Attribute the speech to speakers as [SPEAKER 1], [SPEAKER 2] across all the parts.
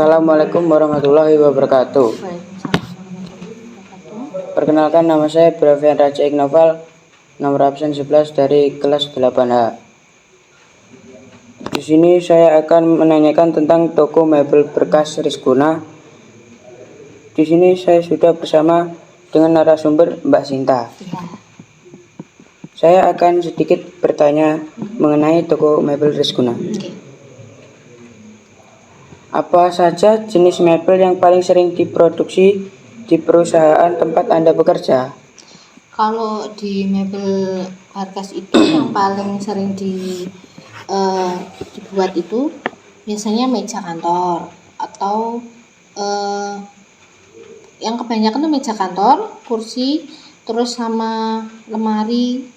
[SPEAKER 1] Assalamualaikum warahmatullahi wabarakatuh.
[SPEAKER 2] Waalaikumsalam warahmatullahi wabarakatuh.
[SPEAKER 1] Perkenalkan, nama saya Bravian Raja Ignoval, nomor absen 11 dari kelas 8A. Di sini saya akan menanyakan tentang toko mebel berkas Rizkuna. Di sini saya sudah bersama dengan narasumber Mbak Sinta.
[SPEAKER 2] Ya.
[SPEAKER 1] Saya akan sedikit bertanya mengenai toko mebel Rizkuna.
[SPEAKER 2] Oke.
[SPEAKER 1] Apa saja jenis mebel yang paling sering diproduksi di perusahaan tempat Anda bekerja?
[SPEAKER 2] Kalau di mebel berkas itu yang paling sering dibuat itu biasanya meja kantor atau yang kebanyakan tuh meja kantor, kursi, terus sama lemari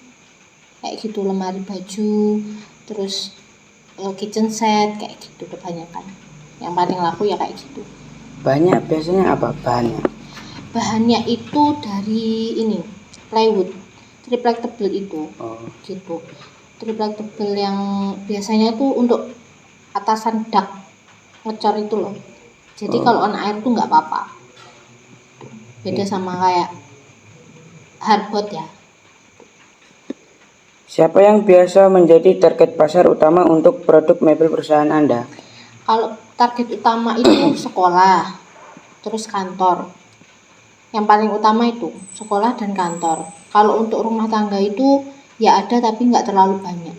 [SPEAKER 2] kayak gitu, lemari baju, terus kitchen set kayak gitu kebanyakan. Yang paling laku ya kayak gitu.
[SPEAKER 1] Banyak, biasanya apa bahannya?
[SPEAKER 2] Bahannya itu dari ini plywood, triplek tebel itu. Gitu. Triplek tebel yang biasanya tuh untuk atasan dak ngecor itu loh. Jadi kalau on air tuh nggak apa-apa. Beda sama kayak hardboard ya.
[SPEAKER 1] Siapa yang biasa menjadi target pasar utama untuk produk mebel perusahaan Anda?
[SPEAKER 2] Kalau target utama itu sekolah, terus kantor. Yang paling utama itu sekolah dan kantor. Kalau untuk rumah tangga itu ya ada tapi nggak terlalu banyak.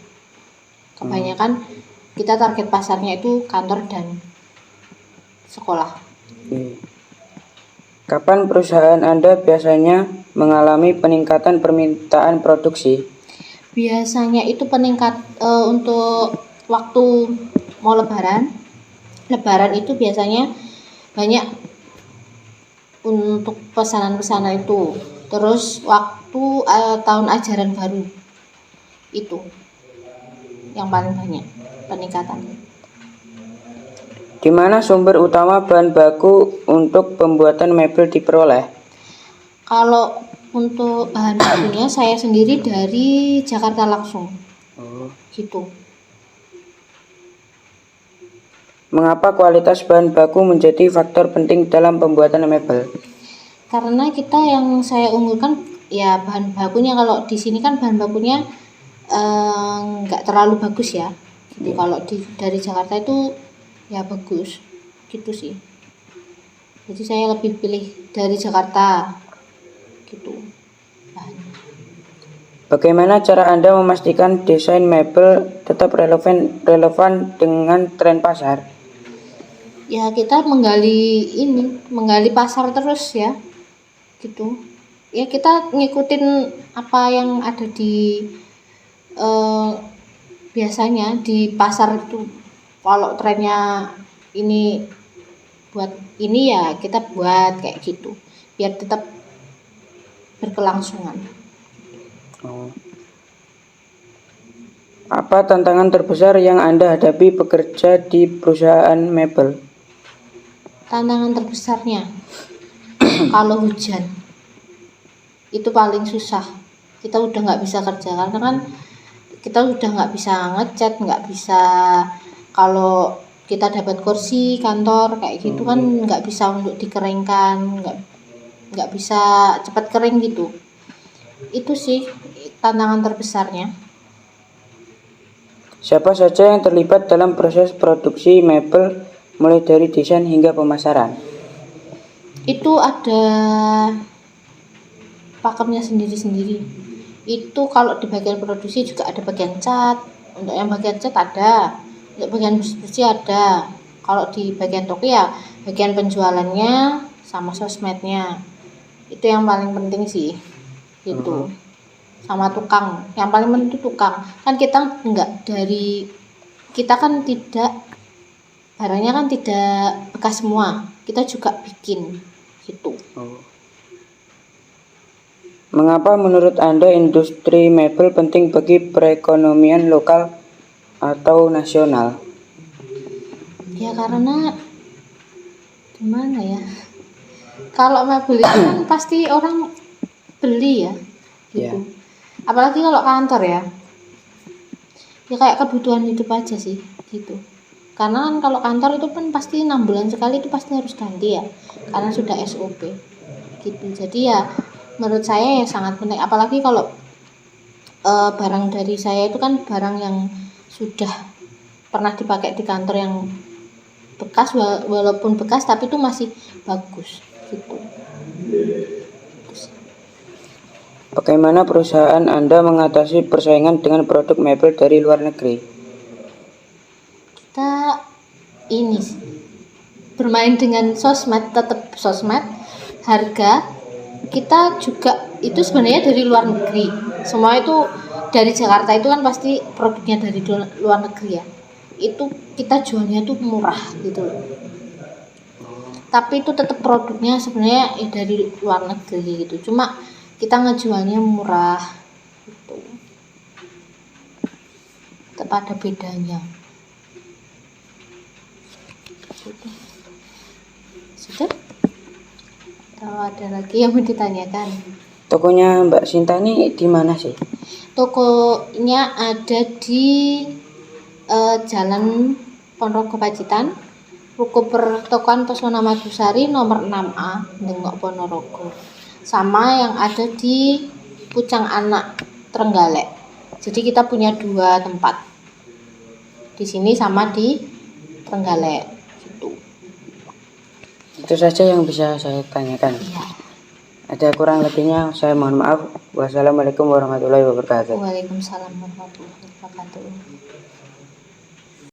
[SPEAKER 2] Kebanyakan kita target pasarnya itu kantor dan sekolah.
[SPEAKER 1] Kapan perusahaan Anda biasanya mengalami peningkatan permintaan produksi?
[SPEAKER 2] Biasanya itu peningkat untuk waktu mau lebaran. Lebaran itu biasanya banyak untuk pesanan-pesanan itu. Terus waktu tahun ajaran baru itu yang paling banyak peningkatannya.
[SPEAKER 1] Di mana sumber utama bahan baku untuk pembuatan mebel diperoleh?
[SPEAKER 2] Kalau untuk bahan bakunya saya sendiri dari Jakarta langsung. Gitu.
[SPEAKER 1] Mengapa kualitas bahan baku menjadi faktor penting dalam pembuatan mebel?
[SPEAKER 2] Karena kita yang saya unggulkan ya bahan bakunya. Kalau di sini kan bahan bakunya nggak terlalu bagus ya. Gitu. Kalau dari Jakarta itu ya bagus. Gitu sih. Jadi saya lebih pilih dari Jakarta. Gitu. Bahannya.
[SPEAKER 1] Bagaimana cara Anda memastikan desain mebel tetap relevan dengan tren pasar?
[SPEAKER 2] Ya kita menggali pasar terus ya. Gitu. Ya kita ngikutin apa yang ada di biasanya di pasar itu. Kalau trennya ini buat ini ya kita buat kayak gitu biar tetap berkelangsungan.
[SPEAKER 1] Apa tantangan terbesar yang Anda hadapi bekerja di perusahaan mebel?
[SPEAKER 2] Tantangan terbesarnya kalau hujan itu paling susah. Kita udah nggak bisa kerja karena kan kita udah nggak bisa ngecat, nggak bisa kalau kita dapat kursi kantor kayak gitu kan nggak bisa untuk dikeringkan, nggak bisa cepat kering gitu. Itu sih tantangan terbesarnya.
[SPEAKER 1] Siapa saja yang terlibat dalam proses produksi mebel mulai dari desain hingga pemasaran?
[SPEAKER 2] Itu ada pakemnya sendiri-sendiri. Itu kalau di bagian produksi juga ada bagian cat. Untuk yang bagian cat ada, untuk bagian bersih ada. Kalau di bagian toko ya bagian penjualannya sama sosmednya. Itu yang paling penting sih. Itu. Sama tukang. Yang paling penting itu tukang. Kan kita kan tidak barangnya kan tidak bekas semua. Kita juga bikin gitu.
[SPEAKER 1] Mengapa menurut Anda industri mebel penting bagi perekonomian lokal atau nasional?
[SPEAKER 2] Ya karena gimana ya? Kalau mebel itu kan pasti orang beli ya. Gitu. Apalagi kalau kantor ya. Ya kayak kebutuhan hidup aja sih gitu. Karena kan kalau kantor itu kan pasti 6 bulan sekali itu pasti harus ganti ya, karena sudah SOP gitu. Jadi ya menurut saya ya sangat penting, apalagi kalau barang dari saya itu kan barang yang sudah pernah dipakai di kantor yang bekas, walaupun bekas tapi itu masih bagus gitu.
[SPEAKER 1] Bagaimana perusahaan Anda mengatasi persaingan dengan produk mebel dari luar negeri?
[SPEAKER 2] Kita ini sih, bermain dengan sosmed, tetap sosmed, harga kita juga itu sebenarnya dari luar negeri. Semua itu dari Jakarta itu kan pasti produknya dari luar negeri ya. Itu kita jualnya tuh murah gitu loh. Tapi itu tetap produknya sebenarnya dari luar negeri gitu. Cuma kita ngejualnya murah gitu. Tetap ada bedanya. Gitu. Sudah? Kalau ada lagi yang mau ditanyakan.
[SPEAKER 1] Tokonya Mbak Sinta ini di mana sih?
[SPEAKER 2] Tokonya ada di Jalan Ponorogo Pacitan, Ruko Pertokoan Pesona Madusari nomor 6A, Dengok Ponorogo. Sama yang ada di Pucang Anak Trenggalek. Jadi kita punya 2 tempat. Di sini sama di Trenggalek.
[SPEAKER 1] Itu saja yang bisa saya tanyakan.
[SPEAKER 2] Iya.
[SPEAKER 1] Ada kurang lebihnya saya mohon maaf. Wassalamualaikum warahmatullahi wabarakatuh.
[SPEAKER 2] Waalaikumsalam warahmatullahi wabarakatuh.